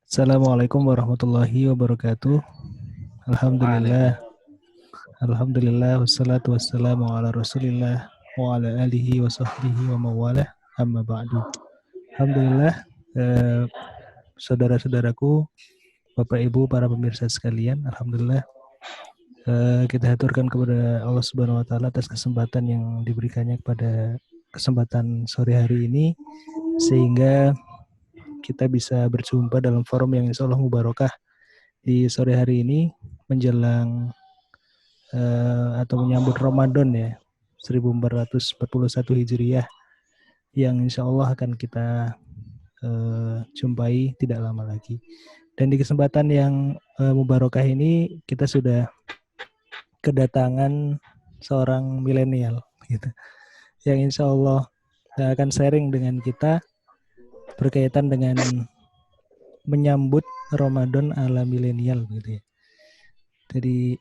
Assalamualaikum warahmatullahi wabarakatuh. Alhamdulillah, Waalaikumsalam. Alhamdulillah, wassalatu wassalamu ala rasulillah wa ala alihi wa sahbihi wa mawalah, amma ba'du. Alhamdulillah, eh, saudara-saudaraku, Bapak Ibu, para pemirsa sekalian, Alhamdulillah, kita haturkan kepada Allah Subhanahu Wa Taala atas kesempatan yang diberikannya kepada kesempatan sore hari ini, sehingga kita bisa berjumpa dalam forum yang insya Allah mubarakah di sore hari ini menjelang atau menyambut Ramadan ya 1441 Hijriah yang insya Allah akan kita jumpai tidak lama lagi. Dan di kesempatan yang mubarakah ini kita sudah kedatangan seorang milenial gitu, yang insya Allah akan sharing dengan kita berkaitan dengan menyambut Ramadan ala milenial gitu ya. Jadi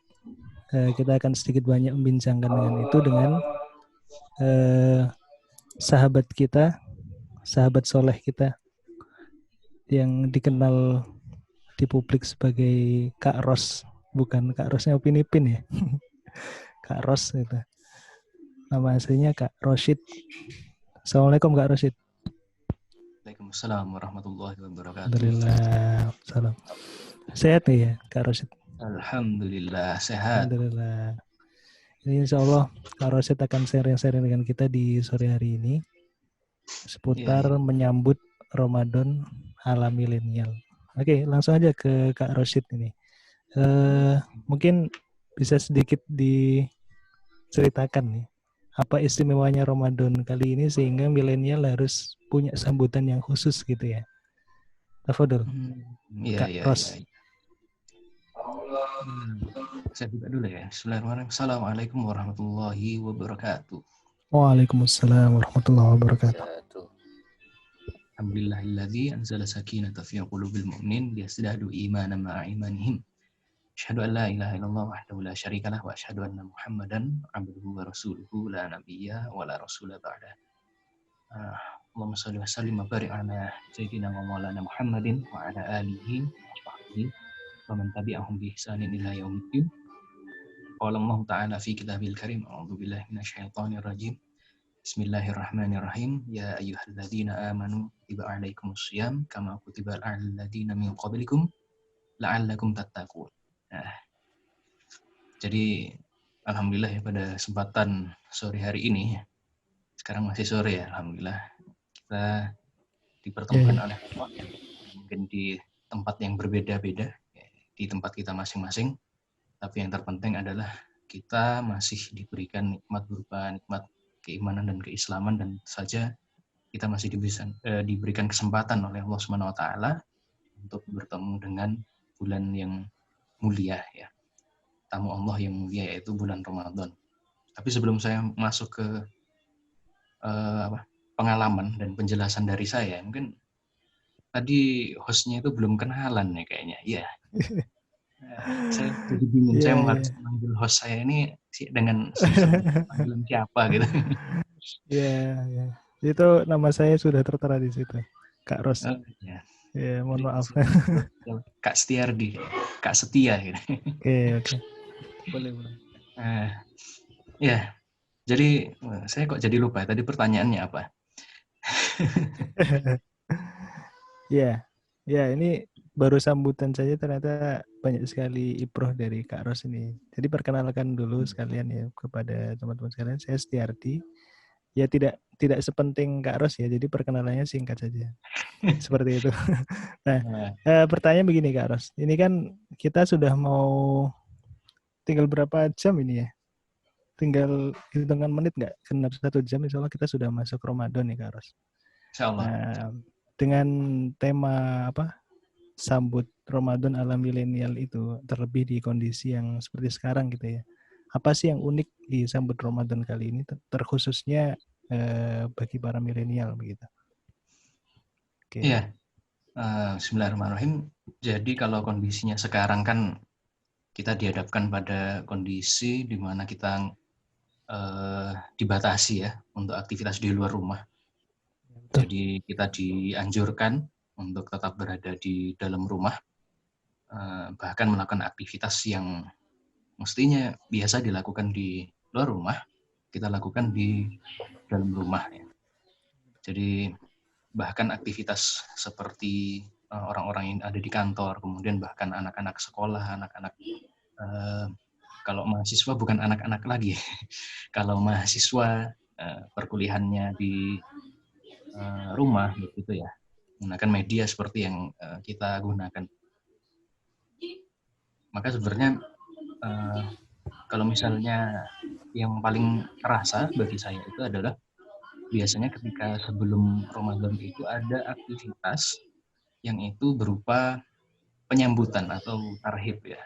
kita akan sedikit banyak membincangkan dengan itu dengan sahabat kita, sahabat soleh kita yang dikenal di publik sebagai Kak Ros, bukan Kak Rosnya Upin Ipin ya. Kak Ros gitu. Nama aslinya Kak Rosyid. Assalamualaikum Kak Rosyid. Waalaikumsalam warahmatullahi wabarakatuh. Alhamdulillah. Salam. Sehat nih ya Kak Rosyid? Alhamdulillah sehat. Alhamdulillah. Ini insya Allah Kak Rosyid akan sharing-sharing dengan kita di sore hari ini seputar menyambut Ramadan ala milenial. Oke, langsung aja ke Kak Rosyid ini. Mungkin bisa sedikit diceritakan nih, apa istimewanya Ramadan kali ini sehingga milenial harus punya sambutan yang khusus gitu ya. Tafadhol, Kak Ros. Saya buka dulu ya. Bismillahirrahmanirrahim. Assalamualaikum warahmatullahi wabarakatuh. Waalaikumsalam warahmatullahi wabarakatuh. Alhamdulillahilladzi anzala sakinata fi qulubil mu'minin liyazdadu imanan ma'a imanihim. Asyhadu an la ilaha illallah wahdahu la syarikalah wa asyhadu anna Muhammadan abduhu wa rasuluhu la nabiyya wa la rasula ba'da. Allahumma shalli wa sallim wa barik ala sayyidina wa maulana Muhammadin wa ala alihi wa sahbihi wa man tabi'ahum bi ihsanin ila yaumiddin. Qala Allah ta'ala fi kitabil karim, a'udzu billahi minasyaitonir rajim. Bismillahirrahmanirrahim. Ya ayyuhalladzina amanu kutiba 'alaikumus shiyam kama kutiba 'alal ladzina min qablikum la'allakum tattaqun. Nah, jadi alhamdulillah ya pada kesempatan sore hari ini, sekarang masih sore ya, alhamdulillah kita dipertemukan oleh Allah mungkin di tempat yang berbeda-beda, di tempat kita masing-masing, tapi yang terpenting adalah kita masih diberikan nikmat berupa nikmat keimanan dan keislaman, dan saja kita masih diberikan kesempatan oleh Allah Subhanahu wa taala untuk bertemu dengan bulan yang mulia ya. Tamu Allah yang mulia yaitu bulan Ramadan. Tapi sebelum saya masuk ke pengalaman dan penjelasan dari saya, mungkin tadi hostnya itu belum kenalan nih kayaknya. Iya. Saya jadi bingung. Saya harus manggil host saya ini dengan panggilan siapa gitu. Iya. Itu nama saya sudah tertera di situ. Kak Ros. Ya. Ya, mohon maaf. Kak Setiardi, Kak Setia gitu. Oke. Boleh. Ya. Jadi saya kok jadi lupa tadi pertanyaannya apa? Ya, ini baru sambutan saja ternyata banyak sekali ibroh dari Kak Ros ini. Jadi perkenalkan dulu sekalian ya kepada teman-teman sekalian. Saya Setiardi. Ya tidak sepenting Kak Ros ya. Jadi perkenalannya singkat saja. Seperti itu. Nah, pertanyaan begini Kak Ros. Ini kan kita sudah mau tinggal berapa jam ini ya? Tinggal hitungan menit nggak? Genap 1 jam insya Allah kita sudah masuk Ramadan nih Kak Ros. Insya Allah. Nah, dengan tema apa? Sambut Ramadan ala milenial itu, terlebih di kondisi yang seperti sekarang gitu ya. Apa sih yang unik di sambut Ramadan kali ini, terkhususnya bagi para milenial begitu? Iya. Bismillahirrahmanirrahim. Jadi kalau kondisinya sekarang kan kita dihadapkan pada kondisi di mana kita dibatasi ya untuk aktivitas di luar rumah. Jadi kita dianjurkan untuk tetap berada di dalam rumah, bahkan melakukan aktivitas yang mestinya biasa dilakukan di luar rumah, kita lakukan di dalam rumah ya. Jadi bahkan aktivitas seperti orang-orang yang ada di kantor, kemudian bahkan anak-anak sekolah, anak-anak kalau mahasiswa bukan anak-anak lagi, kalau mahasiswa perkuliahannya di rumah begitu ya, menggunakan media seperti yang kita gunakan. Maka sebenarnya kalau misalnya yang paling terasa bagi saya itu adalah biasanya ketika sebelum Ramadan itu ada aktivitas yang itu berupa penyambutan atau tarhib ya.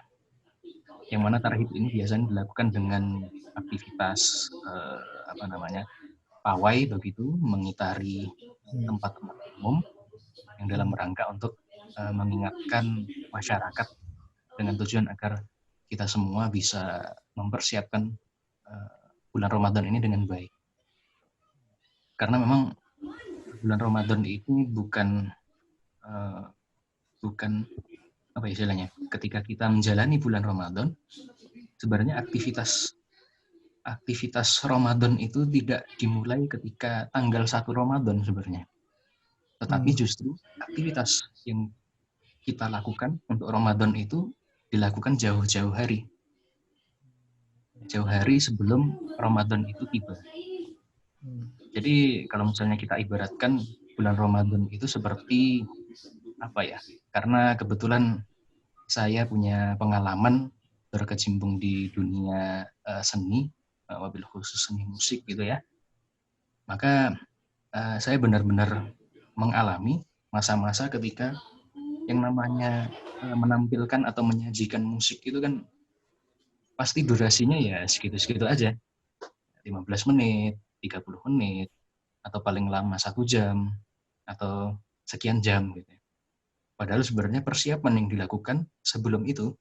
Yang mana tarhib ini biasanya dilakukan dengan aktivitas pawai begitu, mengitari tempat-tempat umum yang dalam rangka untuk mengingatkan masyarakat dengan tujuan agar kita semua bisa mempersiapkan bulan Ramadan ini dengan baik. Karena memang bulan Ramadan itu bukan apa istilahnya, ketika kita menjalani bulan Ramadan, sebenarnya aktivitas Ramadan itu tidak dimulai ketika tanggal 1 Ramadan sebenarnya. Tetapi justru aktivitas yang kita lakukan untuk Ramadan itu dilakukan jauh-jauh hari. Jauh hari sebelum Ramadan itu tiba. Jadi kalau misalnya kita ibaratkan bulan Ramadan itu seperti apa ya? Karena kebetulan saya punya pengalaman berkecimpung di dunia seni, wabil khusus seni musik gitu ya. Maka saya benar-benar mengalami masa-masa ketika yang namanya menampilkan atau menyajikan musik itu kan pasti durasinya ya segitu-segitu aja. 15 menit, 30 menit, atau paling lama 1 jam, atau sekian jam gitu. Padahal sebenarnya persiapan yang dilakukan sebelum itu,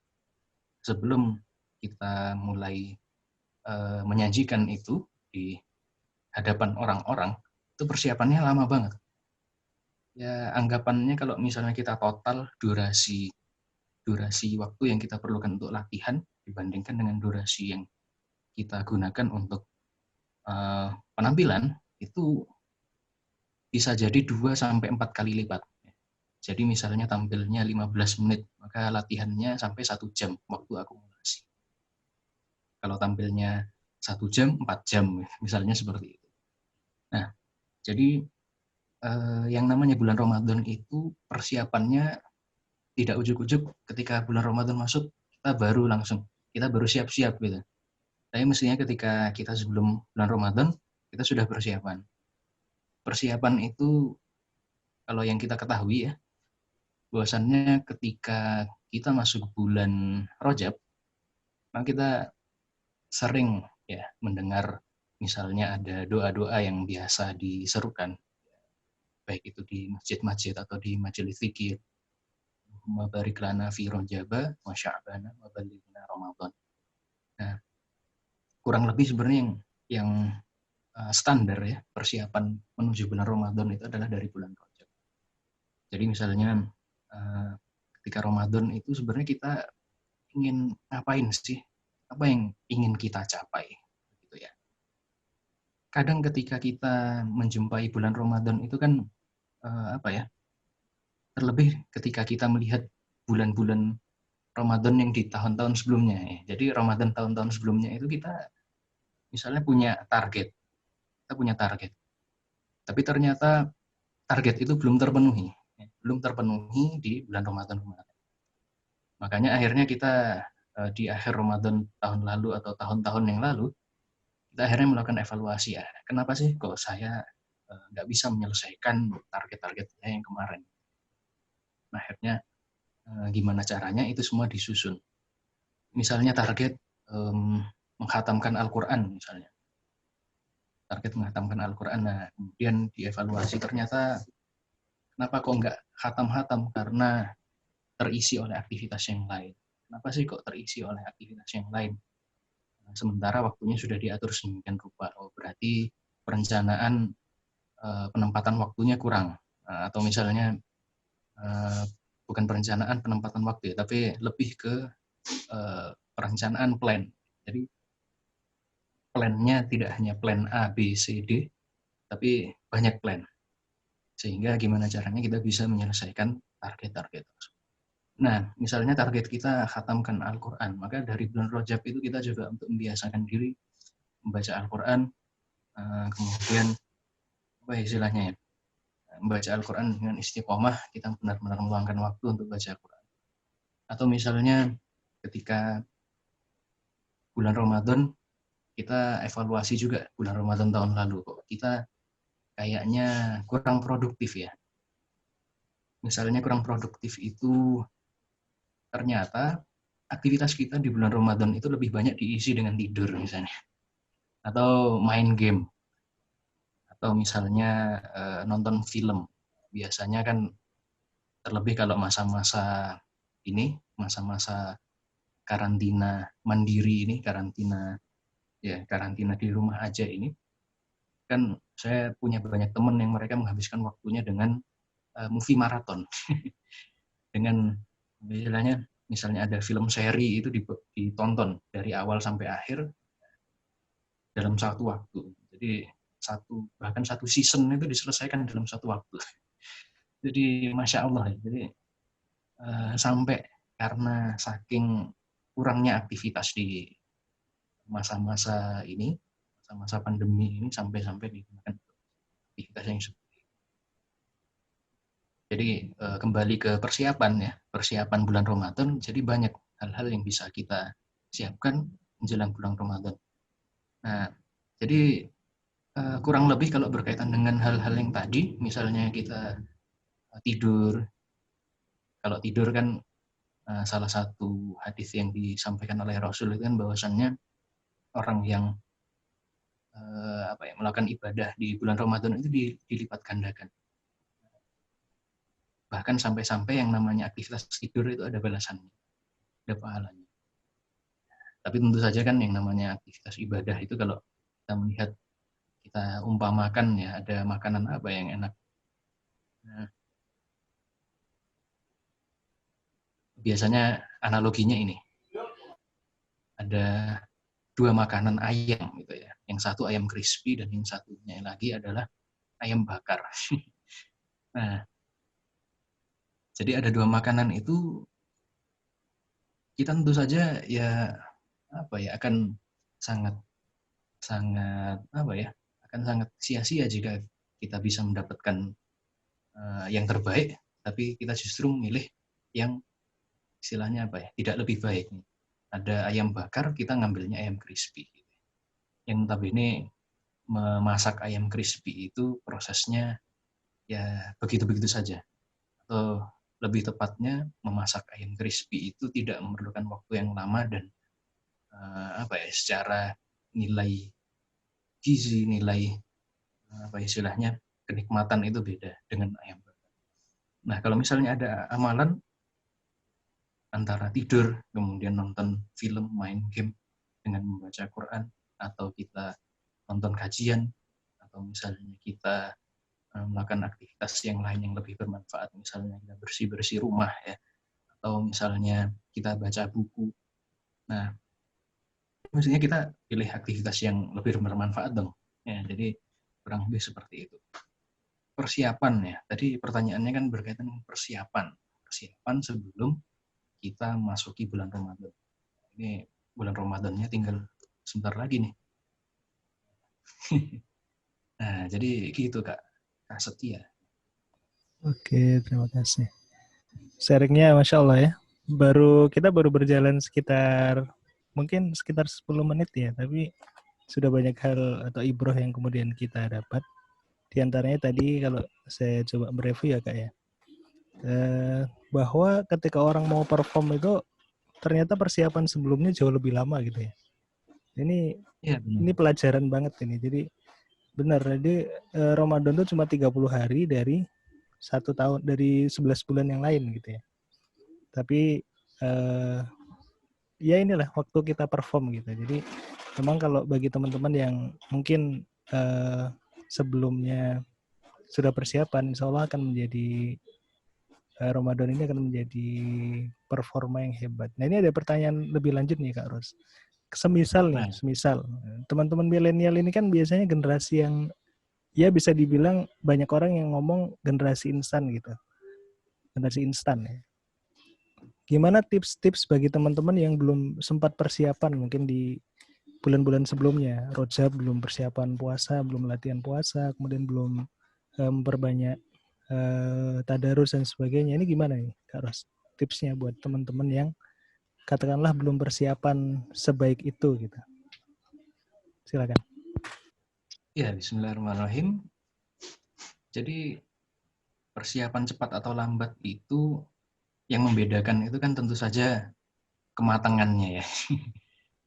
sebelum kita mulai menyajikan itu di hadapan orang-orang, itu persiapannya lama banget. Ya anggapannya kalau misalnya kita total durasi waktu yang kita perlukan untuk latihan dibandingkan dengan durasi yang kita gunakan untuk penampilan, itu bisa jadi 2-4 kali lipat. Jadi misalnya tampilnya 15 menit, maka latihannya sampai 1 jam waktu akumulasi. Kalau tampilnya 1 jam, 4 jam, misalnya seperti itu. Nah, jadi yang namanya bulan Ramadan itu persiapannya tidak ujuk-ujuk ketika bulan Ramadan masuk, kita baru siap-siap gitu. Tapi mestinya ketika kita sebelum bulan Ramadan, kita sudah persiapan. Persiapan itu kalau yang kita ketahui ya, bahwasannya ketika kita masuk bulan Rajab, maka kita sering ya mendengar misalnya ada doa-doa yang biasa diserukan, baik itu di masjid-masjid atau di majelis zikir. Mabarik lana fi Rajaba wa Sya'bana wa ballighna Ramadan. Nah, kurang lebih sebenarnya yang standar ya persiapan menuju bulan Ramadan itu adalah dari bulan Rajab. Jadi misalnya ketika Ramadan itu sebenarnya kita ingin ngapain sih? Apa yang ingin kita capai? Gitu ya. Kadang ketika kita menjumpai bulan Ramadan itu kan terlebih ketika kita melihat bulan-bulan Ramadan yang di tahun-tahun sebelumnya ya. Jadi Ramadan tahun-tahun sebelumnya itu kita misalnya punya target. Kita punya target. Tapi ternyata target itu belum terpenuhi. Belum terpenuhi di bulan Ramadan kemarin. Makanya akhirnya kita di akhir Ramadan tahun lalu atau tahun-tahun yang lalu, kita akhirnya melakukan evaluasi ya. Kenapa sih kok saya nggak bisa menyelesaikan target-target saya yang kemarin? Nah, akhirnya gimana caranya itu semua disusun. Misalnya target menghatamkan Al-Quran misalnya. Target menghatamkan Al-Quran. Nah, kemudian dievaluasi ternyata kenapa kok nggak hatam-hatam? Karena terisi oleh aktivitas yang lain. Kenapa sih kok terisi oleh aktivitas yang lain? Sementara waktunya sudah diatur sedemikian rupa. Oh, berarti perencanaan penempatan waktunya kurang. Atau misalnya bukan perencanaan penempatan waktu ya, tapi lebih ke perencanaan plan. Jadi plan-nya tidak hanya plan A, B, C, D, tapi banyak plan. Sehingga gimana caranya kita bisa menyelesaikan target-target. Nah, misalnya target kita khatamkan Al-Quran, maka dari bulan Rajab itu kita juga untuk membiasakan diri membaca Al-Quran, kemudian apa istilahnya ya, membaca Al-Quran dengan istiqomah, kita benar-benar meluangkan waktu untuk baca Al-Quran. Atau misalnya ketika bulan Ramadan, kita evaluasi juga bulan Ramadan tahun lalu, kok kita kayaknya kurang produktif ya. Misalnya kurang produktif itu ternyata aktivitas kita di bulan Ramadan itu lebih banyak diisi dengan tidur misalnya, atau main game, atau misalnya nonton film. Biasanya kan terlebih kalau masa-masa ini, masa-masa karantina mandiri ini, karantina di rumah aja ini, kan saya punya banyak teman yang mereka menghabiskan waktunya dengan movie marathon. Dengan istilahnya, misalnya ada film seri itu ditonton dari awal sampai akhir dalam satu waktu. Jadi bahkan satu season itu diselesaikan dalam satu waktu. Jadi Masya Allah ya. Jadi sampai karena saking kurangnya aktivitas di masa-masa ini, masa-masa pandemi ini, sampai digunakan aktivitas yang seperti itu. Jadi kembali ke persiapan ya, persiapan bulan Ramadan, jadi banyak hal-hal yang bisa kita siapkan menjelang bulan Ramadan. Nah, jadi kurang lebih kalau berkaitan dengan hal-hal yang tadi, misalnya kita tidur. Kalau tidur kan salah satu hadis yang disampaikan oleh Rasul itu kan bahwasannya orang yang melakukan ibadah di bulan Ramadan itu dilipat gandakan. Bahkan sampai-sampai yang namanya aktivitas tidur itu ada balasannya, ada pahalanya. Tapi tentu saja kan yang namanya aktivitas ibadah itu kalau kita melihat, kita umpamakan ya, ada makanan apa yang enak. Nah, biasanya analoginya ini, ada dua makanan ayam gitu ya. Yang satu ayam crispy dan yang satunya lagi adalah ayam bakar. Nah, jadi ada dua makanan itu, kita tentu saja ya akan sangat akan sangat sia-sia jika kita bisa mendapatkan yang terbaik, tapi kita justru memilih yang istilahnya tidak lebih baik. Ada ayam bakar, kita ngambilnya ayam crispy. Yang notabene memasak ayam crispy itu prosesnya ya begitu-begitu saja. Atau lebih tepatnya, memasak ayam crispy itu tidak memerlukan waktu yang lama dan secara nilai gizi, nilai istilahnya kenikmatan itu beda dengan ayam bakar. Nah, kalau misalnya ada amalan antara tidur, kemudian nonton film, main game dengan membaca Quran, atau kita nonton kajian, atau misalnya kita melakukan aktivitas yang lain yang lebih bermanfaat, misalnya kita bersih-bersih rumah ya, atau misalnya kita baca buku. Nah, maksudnya kita pilih aktivitas yang lebih bermanfaat dong. Ya, jadi kurang lebih seperti itu. Persiapan ya, tadi pertanyaannya kan berkaitan dengan persiapan sebelum kita masuki bulan Ramadan. Ini bulan Ramadannya tinggal sebentar lagi nih. Nah, jadi gitu Kak Setia. Oke, terima kasih. Sharingnya Masya Allah ya. Kita baru berjalan mungkin sekitar 10 menit ya, tapi sudah banyak hal atau ibroh yang kemudian kita dapat. Di antaranya tadi kalau saya coba mereview ya Kak ya, bahwa ketika orang mau perform itu ternyata persiapan sebelumnya jauh lebih lama gitu ya. Ini pelajaran banget ini. Jadi benar, jadi Ramadan itu cuma 30 hari dari 1 tahun, dari 11 bulan yang lain gitu ya. Tapi ya inilah waktu kita perform gitu. Jadi memang kalau bagi teman-teman yang mungkin sebelumnya sudah persiapan, insya Allah akan menjadi Ramadan ini akan menjadi performa yang hebat. Nah, ini ada pertanyaan lebih lanjut nih Kak Ros. Semisal nih, Nah, semisal teman-teman milenial ini kan biasanya generasi yang ya bisa dibilang banyak orang yang ngomong generasi instan gitu. Generasi instan ya. Gimana tips-tips bagi teman-teman yang belum sempat persiapan mungkin di bulan-bulan sebelumnya, Rojab belum persiapan puasa, belum latihan puasa, kemudian belum memperbanyak tadarus dan sebagainya. Ini gimana nih Kak Ros? Tipsnya buat teman-teman yang katakanlah belum persiapan sebaik itu gitu. Silakan. ya Bismillahirrahmanirrahim. Jadi persiapan cepat atau lambat itu yang membedakan itu kan tentu saja kematangannya ya.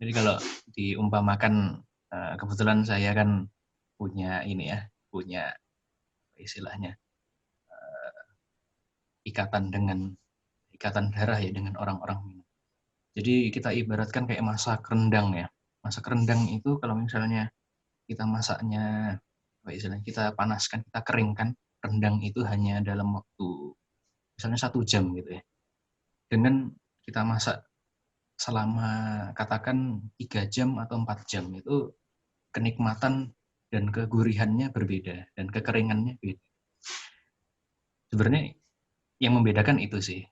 Jadi kalau diumpamakan, kebetulan saya kan punya ini ya, punya istilahnya ikatan darah ya dengan orang-orang Minang. Jadi kita ibaratkan kayak masak rendang ya. Masak rendang itu kalau misalnya kita masaknya, apa istilahnya, kita panaskan, kita keringkan, rendang itu hanya dalam waktu misalnya 1 jam gitu ya. Dengan kita masak selama katakan 3 jam atau 4 jam itu kenikmatan dan kegurihannya berbeda dan kekeringannya beda. Sebenarnya yang membedakan itu sih.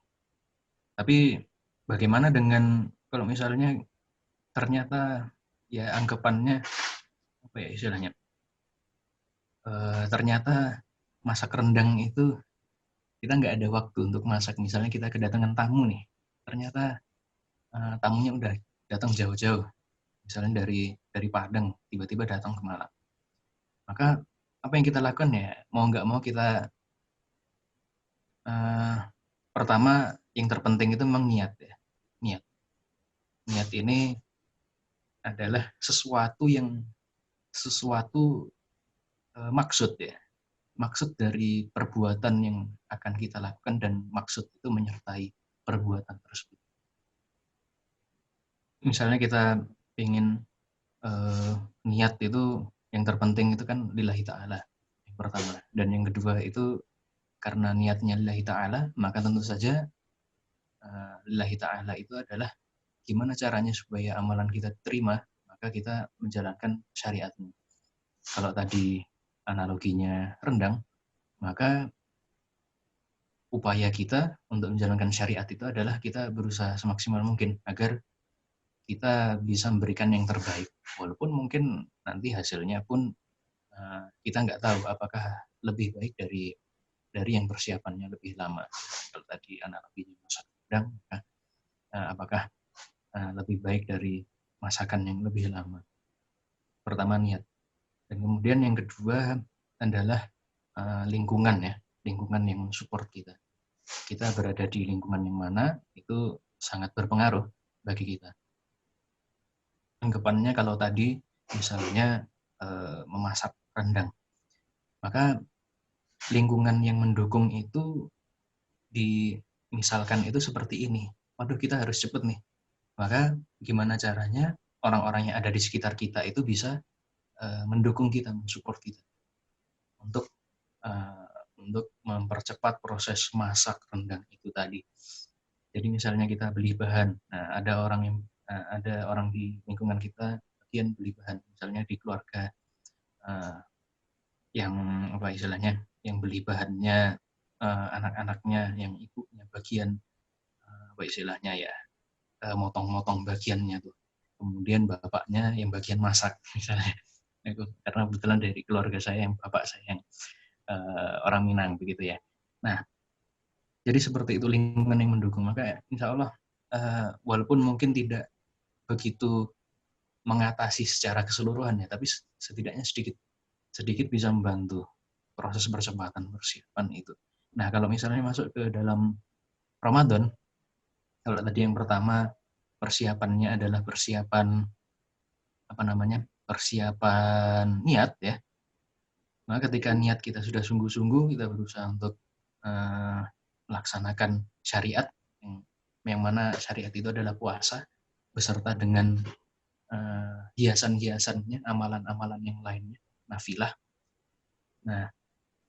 Tapi bagaimana dengan kalau misalnya ternyata ya anggapannya apa ya istilahnya, ternyata masak rendang itu kita nggak ada waktu untuk masak. Misalnya kita kedatangan tamu nih, ternyata tamunya udah datang jauh-jauh, misalnya dari Padang tiba-tiba datang ke Malang. Maka apa yang kita lakukan ya mau nggak mau kita pertama yang terpenting itu memang niat ya. Niat ini adalah sesuatu maksud ya. Maksud dari perbuatan yang akan kita lakukan dan maksud itu menyertai perbuatan tersebut. Misalnya kita ingin niat itu yang terpenting itu kan lillahi ta'ala yang pertama, dan yang kedua itu karena niatnya lillahi ta'ala maka tentu saja lillahi ta'ala itu adalah gimana caranya supaya amalan kita terima, maka kita menjalankan syariatnya. Kalau tadi analoginya rendang, maka upaya kita untuk menjalankan syariat itu adalah kita berusaha semaksimal mungkin agar kita bisa memberikan yang terbaik. Walaupun mungkin nanti hasilnya pun kita nggak tahu apakah lebih baik dari yang persiapannya lebih lama. Kalau tadi analoginya masak rendang, apakah lebih baik dari masakan yang lebih lama. Pertama niat. Dan kemudian yang kedua adalah lingkungan ya, lingkungan yang support kita. Kita berada di lingkungan yang mana itu sangat berpengaruh bagi kita. Anggapannya kalau tadi misalnya memasak rendang, maka lingkungan yang mendukung itu misalkan itu seperti ini. Waduh, kita harus cepet nih. Maka gimana caranya orang-orang yang ada di sekitar kita itu bisa mendukung kita, mensupport kita untuk mempercepat proses masak rendang itu tadi. Jadi misalnya kita beli bahan, nah ada orang di lingkungan kita bagian beli bahan, misalnya di keluarga yang apa istilahnya, yang beli bahannya anak-anaknya, yang ibunya bagian apa istilahnya ya, motong-motong bagiannya tuh. Kemudian bapaknya yang bagian masak misalnya. Karena kebetulan dari keluarga saya yang bapak saya yang orang Minang begitu ya. Nah, jadi seperti itu lingkungan yang mendukung. Maka insya Allah walaupun mungkin tidak begitu mengatasi secara keseluruhan ya, tapi setidaknya sedikit bisa membantu proses percepatan persiapan itu. Nah, kalau misalnya masuk ke dalam Ramadan, kalau tadi yang pertama persiapannya adalah persiapan niat ya. Maka ketika niat kita sudah sungguh-sungguh, kita berusaha untuk melaksanakan syariat yang mana syariat itu adalah puasa beserta dengan hiasan-hiasannya, amalan-amalan yang lainnya, nafilah. Nah,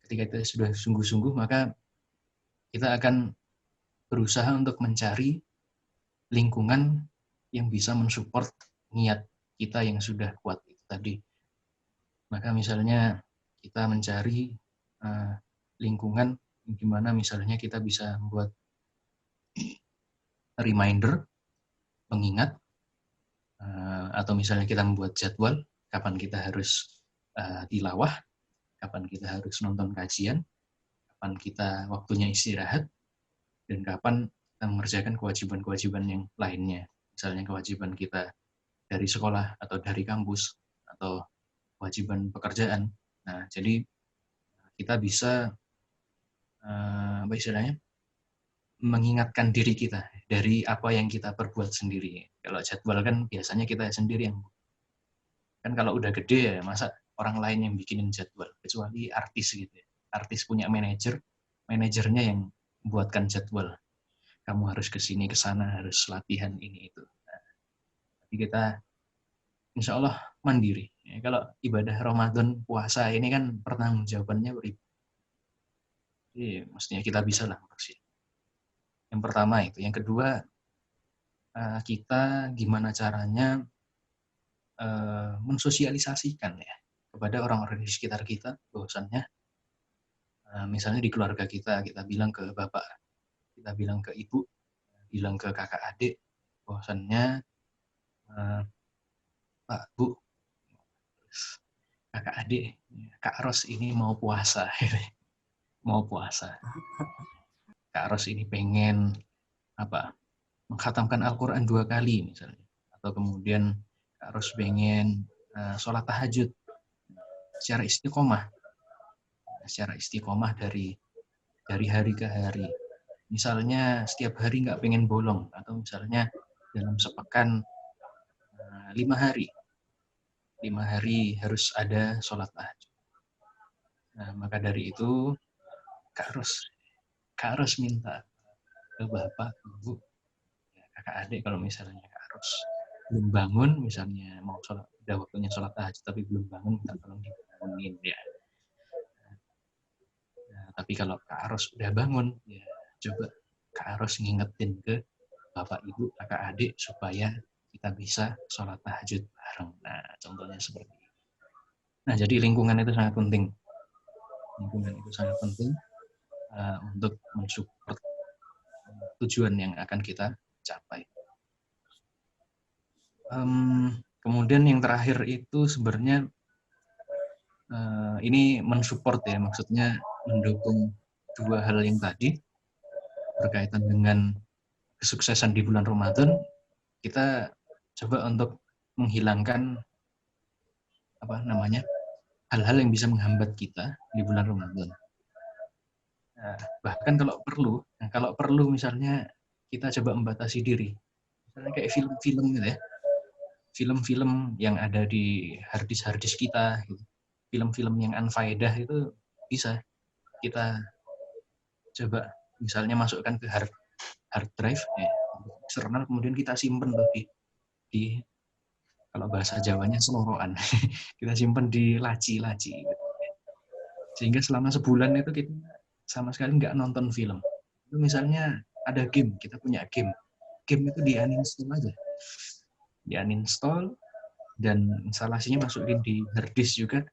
ketika kita sudah sungguh-sungguh, maka kita akan berusaha untuk mencari lingkungan yang bisa mensupport niat kita yang sudah kuat itu tadi. Maka misalnya kita mencari lingkungan di mana misalnya kita bisa membuat reminder, pengingat, atau misalnya kita membuat jadwal kapan kita harus tilawah, kapan kita harus nonton kajian, kapan kita waktunya istirahat, dan kapan kita mengerjakan kewajiban-kewajiban yang lainnya. Misalnya kewajiban kita dari sekolah atau dari kampus atau kewajiban pekerjaan. Nah, jadi kita bisa apa istilahnya mengingatkan diri kita dari apa yang kita perbuat sendiri. Kalau jadwal kan biasanya kita sendiri yang kan kalau udah gede ya masa orang lain yang bikinin jadwal, kecuali artis gitu ya. Artis punya manajer, manajernya yang buatkan jadwal. Kamu harus ke sini ke sana, harus latihan ini itu. Nah, tapi kita insya Allah mandiri. Ya, kalau ibadah Ramadan puasa ini kan pertanggungjawabannya beribadah. Jadi mestinya kita bisa lah maksudnya. Yang pertama itu. Yang kedua, kita gimana caranya mensosialisasikan ya kepada orang-orang di sekitar kita bahwasannya misalnya di keluarga kita bilang ke bapak, kita bilang ke ibu, bilang ke kakak adik bahwasannya Pak, Bu, kakak adik, Kak Ros ini mau puasa. Mau puasa. Kak Ros ini pengen mengkhatamkan Al-Quran 2 kali misalnya. Atau kemudian Kak Ros pengen sholat tahajud secara istiqomah dari hari ke hari. Misalnya setiap hari nggak pengen bolong, atau misalnya dalam sepekan 5 hari. 5 hari harus ada sholat tahajud. Nah, maka dari itu Kak Ros minta ke bapak, ibu, kakak adik kalau misalnya Kak Ros belum bangun, misalnya mau sholat, udah waktunya sholat tahajud tapi belum bangun, minta tolong dibangunin ya. Nah, tapi kalau Kak Ros udah bangun, ya coba Kak Ros ngingetin ke bapak ibu, kakak adik supaya kita bisa sholat tahajud bareng. Nah, contohnya seperti itu. Nah, jadi lingkungan itu sangat penting. Lingkungan itu sangat penting untuk mensupport tujuan yang akan kita capai. Kemudian yang terakhir itu sebenarnya ini mensupport ya, maksudnya mendukung dua hal yang tadi berkaitan dengan kesuksesan di bulan Ramadan. Kita coba untuk menghilangkan hal-hal yang bisa menghambat kita di bulan Ramadan. Nah, bahkan kalau perlu misalnya kita coba membatasi diri, misalnya kayak film-film gitu ya, film-film yang ada di harddisk kita, gitu. Film-film yang unfaedah itu bisa kita coba misalnya masukkan ke hard drive ya, eksternal, kemudian kita simpen di kalau bahasa Jawanya seloroan, kita simpen di laci-laci, gitu. Sehingga selama sebulan itu kita sama sekali nggak nonton film. Itu misalnya ada game, kita punya game itu di-uninstall aja. Di-uninstall dan instalasinya masukin di harddisk juga,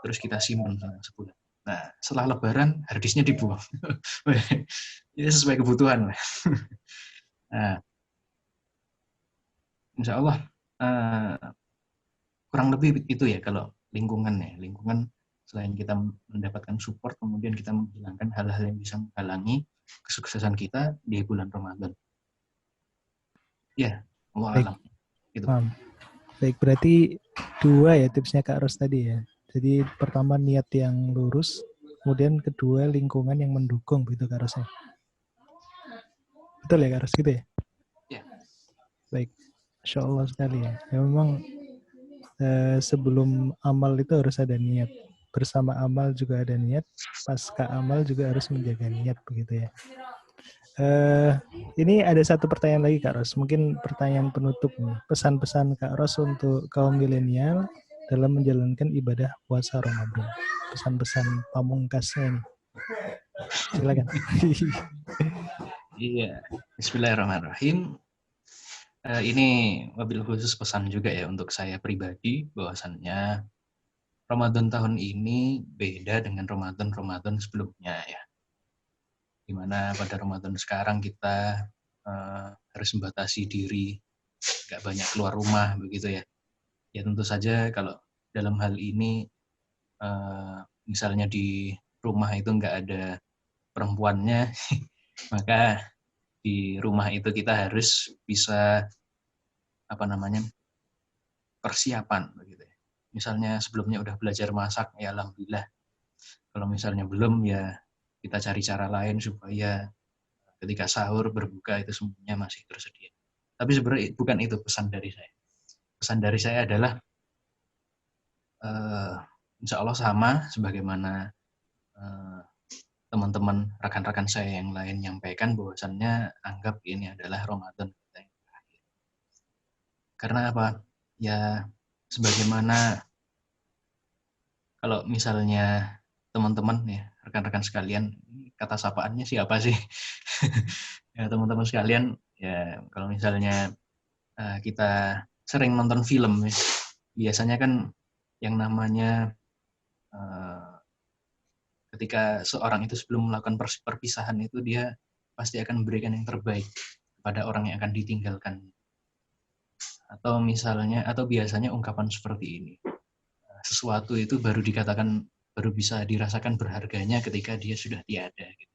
terus kita simpan selama sebulan. Nah, setelah lebaran harddisknya dibuang. Ini sesuai kebutuhan. Nah, insya Allah kurang lebih itu ya kalau lingkungan selain kita mendapatkan support, kemudian kita menghilangkan hal-hal yang bisa menghalangi kesuksesan kita di bulan Ramadan. Ya, Allah alam. Gitu. Baik, berarti 2 ya tipsnya Kak Ros tadi ya. Jadi pertama niat yang lurus, kemudian kedua lingkungan yang mendukung begitu Kak Ros ya. Betul ya Kak Ros gitu ya? Ya. Baik, Masya Allah sekali ya. Ya memang sebelum amal itu harus ada niat. Bersama amal juga ada niat, pasca amal juga harus menjaga niat begitu ya. Ini ada satu pertanyaan lagi Kak Ros, mungkin pertanyaan penutup nih. Pesan-pesan Kak Ros untuk kaum milenial dalam menjalankan ibadah puasa Ramadan. Pesan-pesan pamungkasnya ini. Silakan. Iya, Bismillahirrahmanirrahim. Ini wabil khusus pesan juga ya untuk saya pribadi, bahwasannya Ramadan tahun ini beda dengan Ramadan sebelumnya ya. Dimana pada Ramadan sekarang kita harus membatasi diri, nggak banyak keluar rumah begitu ya. Ya tentu saja kalau dalam hal ini misalnya di rumah itu nggak ada perempuannya, maka di rumah itu kita harus bisa persiapan begitu ya. Misalnya sebelumnya udah belajar masak, ya alhamdulillah. Kalau misalnya belum, ya kita cari cara lain supaya ketika sahur berbuka itu semuanya masih tersedia. Tapi sebenarnya bukan itu pesan dari saya. Pesan dari saya adalah insya Allah sama sebagaimana teman-teman rekan-rekan saya yang lain nyampaikan, bahwasannya anggap ini adalah Ramadan kita yang terakhir. Karena apa? Ya sebagaimana kalau misalnya teman-teman ya, rekan-rekan sekalian, kata sapaannya siapa sih? Ya teman-teman sekalian, ya kalau misalnya kita sering nonton film ya, biasanya kan yang namanya ketika seorang itu sebelum melakukan perpisahan itu dia pasti akan memberikan yang terbaik kepada orang yang akan ditinggalkan. Atau misalnya, atau biasanya ungkapan seperti ini, sesuatu itu baru bisa dirasakan berharganya ketika dia sudah tiada. Gitu.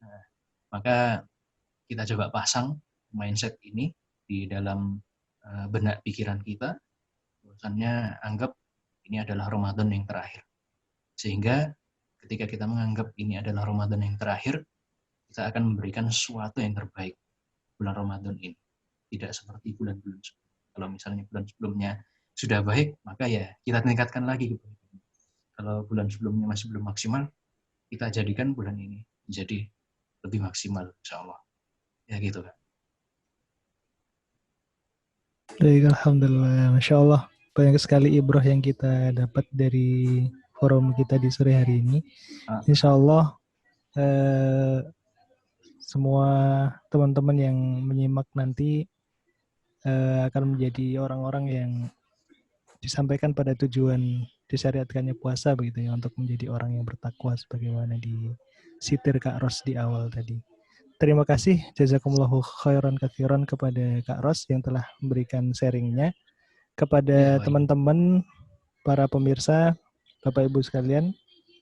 Nah, maka kita coba pasang mindset ini di dalam benak pikiran kita, bahwasannya anggap ini adalah Ramadan yang terakhir. Sehingga ketika kita menganggap ini adalah Ramadan yang terakhir, kita akan memberikan sesuatu yang terbaik bulan Ramadan ini. Tidak seperti bulan-bulan sebelumnya. Kalau misalnya bulan sebelumnya sudah baik, maka ya kita tingkatkan lagi kebaikan. Kalau bulan sebelumnya masih belum maksimal, kita jadikan bulan ini menjadi lebih maksimal, insya Allah. Ya gitu kan. Baik, alhamdulillah, masya Allah, banyak sekali ibrah yang kita dapat dari forum kita di sore hari ini. Insya Allah semua teman-teman yang menyimak nanti akan menjadi orang-orang yang disampaikan pada tujuan disyariatkannya puasa begitu ya, untuk menjadi orang yang bertakwa sebagaimana disitir Kak Ros di awal tadi. Terima kasih jazakumullahu khairan katsiran kepada Kak Ros yang telah memberikan sharingnya. Kepada teman-teman para pemirsa, Bapak Ibu sekalian,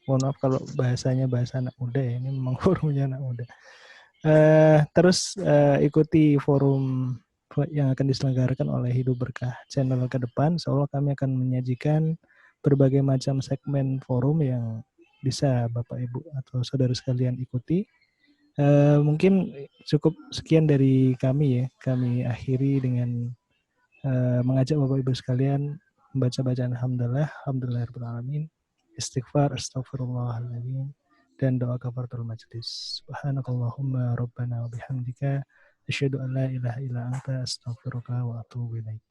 mohon maaf kalau bahasanya bahasa anak muda ya, ini memang forumnya anak muda. Terus ikuti forum yang akan diselenggarakan oleh Hidup Berkah channel ke depan. Insya Allah kami akan menyajikan berbagai macam segmen forum yang bisa Bapak Ibu atau saudara sekalian ikuti. Mungkin cukup sekian dari kami ya. Kami akhiri dengan mengajak Bapak Ibu sekalian membaca bacaan alhamdulillahirrahmanirrahim, istighfar, astagfirullahaladzim, dan doa kafaratul majlis. Subhanakallahumma rabbana wa bihamdika asyhadu an la ilaha illa anta astaghfiruka wa atubu ilaik.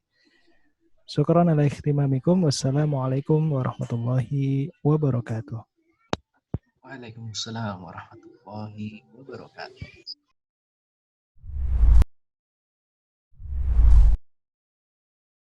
Syukran ala ikhtimamikum. Wassalamualaikum warahmatullahi wabarakatuh. Waalaikumsalam warahmatullahi wabarakatuh.